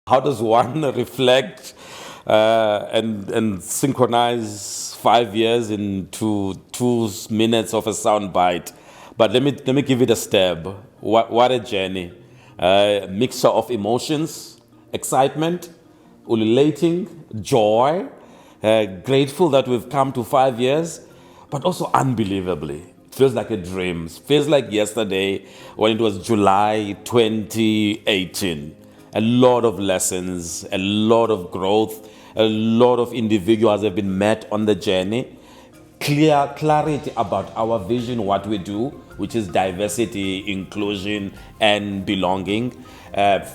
How does one reflect and synchronize 5 years into 2 minutes of a sound bite? But let me give it a stab. What a journey! Mixture of emotions, excitement, ululating, joy, grateful that we've come to 5 years, but also unbelievably. It feels like a dream. It feels like yesterday when it was July 2018. A lot of lessons, a lot of growth, a lot of individuals have been met on the journey. Clarity about our vision, what we do, which is diversity, inclusion, and belonging.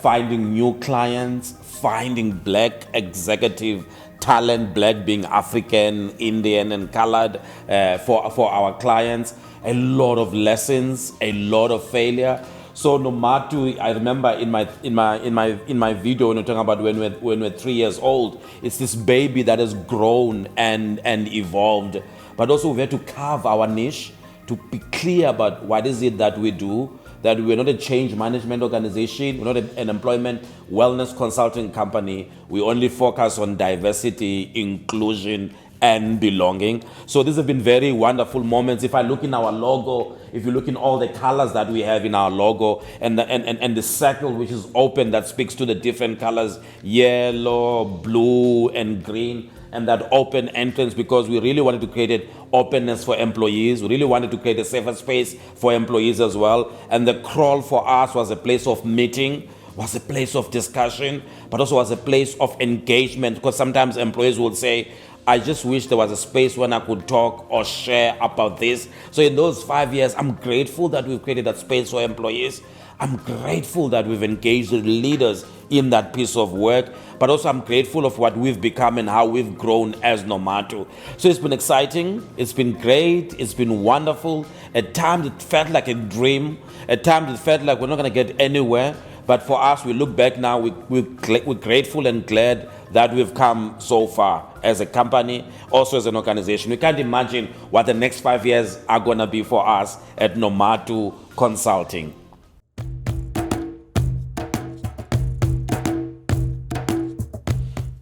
Finding new clients, finding black executive talent, black being African, Indian, and colored for our clients. A lot of lessons, a lot of failure. So Nomatu, I remember in my video when we're talking about when we're 3 years old, it's this baby that has grown and evolved. But also we have to carve our niche to be clear about what is it that we do, that we're not a change management organization, we're not an employment wellness consulting company. We only focus on diversity, inclusion, and belonging. So these have been very wonderful moments. If I look in our logo, if you look in all the colors that we have in our logo, and the circle which is open that speaks to the different colors, yellow, blue, and green, and that open entrance, because we really wanted to create openness for employees. We really wanted to create a safer space for employees as well. And the crawl for us was a place of meeting, was a place of discussion, but also was a place of engagement, because sometimes employees will say, I just wish there was a space when I could talk or share about this. So in those 5 years, I'm grateful that we've created that space for employees. I'm grateful that we've engaged leaders in that piece of work, but also I'm grateful of what we've become and how we've grown as Nomatu. So it's been exciting, it's been great, it's been wonderful. At times it felt like a dream, at times it felt like we're not going to get anywhere. But for us, we look back now, we're grateful and glad that we've come so far as a company, also as an organization. We can't imagine what the next 5 years are going to be for us at Nomatu Consulting.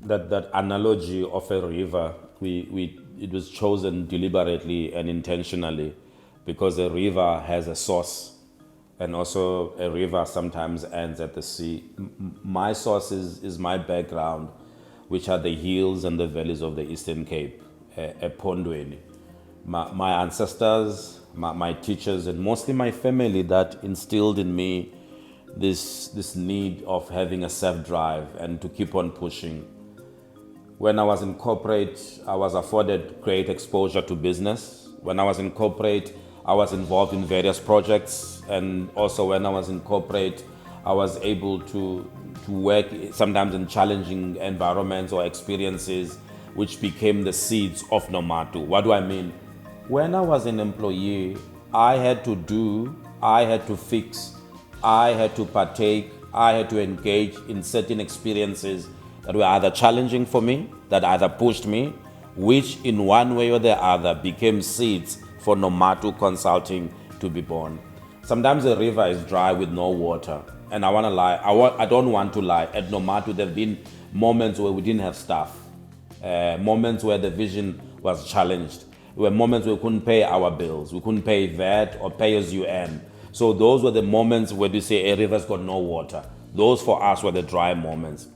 That analogy of a river, it was chosen deliberately and intentionally because a river has a source. And also a river sometimes ends at the sea. My source is my background, which are the hills and the valleys of the Eastern Cape, Epondweni. My ancestors, my teachers, and mostly my family that instilled in me this need of having a self-drive and to keep on pushing. When I was in corporate, I was afforded great exposure to business. When I was in corporate, I was involved in various projects, and also when I was in corporate, I was able to work sometimes in challenging environments or experiences, which became the seeds of Nomatu. What do I mean? When I was an employee, I had to do, I had to fix, I had to partake, I had to engage in certain experiences that were either challenging for me, that either pushed me, which in one way or the other became seeds for Nomatu Consulting to be born. Sometimes a river is dry with no water, and I want to lie. I don't want to lie. At Nomatu, there have been moments where we didn't have staff, moments where the vision was challenged. There were moments where we couldn't pay our bills, we couldn't pay VAT or pay as you earn. So those were the moments where we say a river's got no water. Those for us were the dry moments.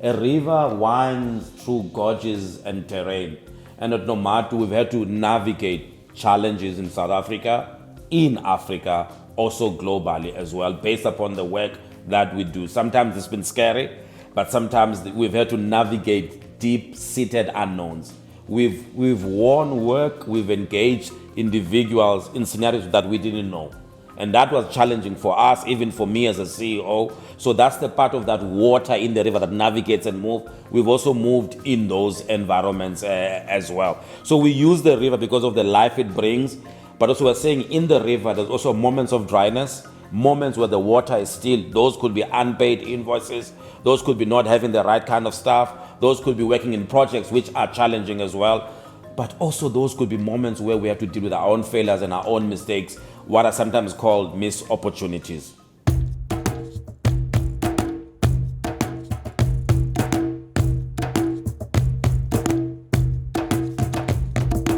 A river winds through gorges and terrain. And at Nomatu, we've had to navigate challenges in South Africa, in Africa, also globally as well, based upon the work that we do. Sometimes it's been scary, but sometimes we've had to navigate deep-seated unknowns. We've won work, we've engaged individuals in scenarios that we didn't know. And that was challenging for us, even for me as a CEO. So that's the part of that water in the river that navigates and moves. We've also moved in those environments as well. So we use the river because of the life it brings. But also we're saying in the river, there's also moments of dryness, moments where the water is still. Those could be unpaid invoices. Those could be not having the right kind of staff. Those could be working in projects which are challenging as well. But also those could be moments where we have to deal with our own failures and our own mistakes, what are sometimes called missed opportunities.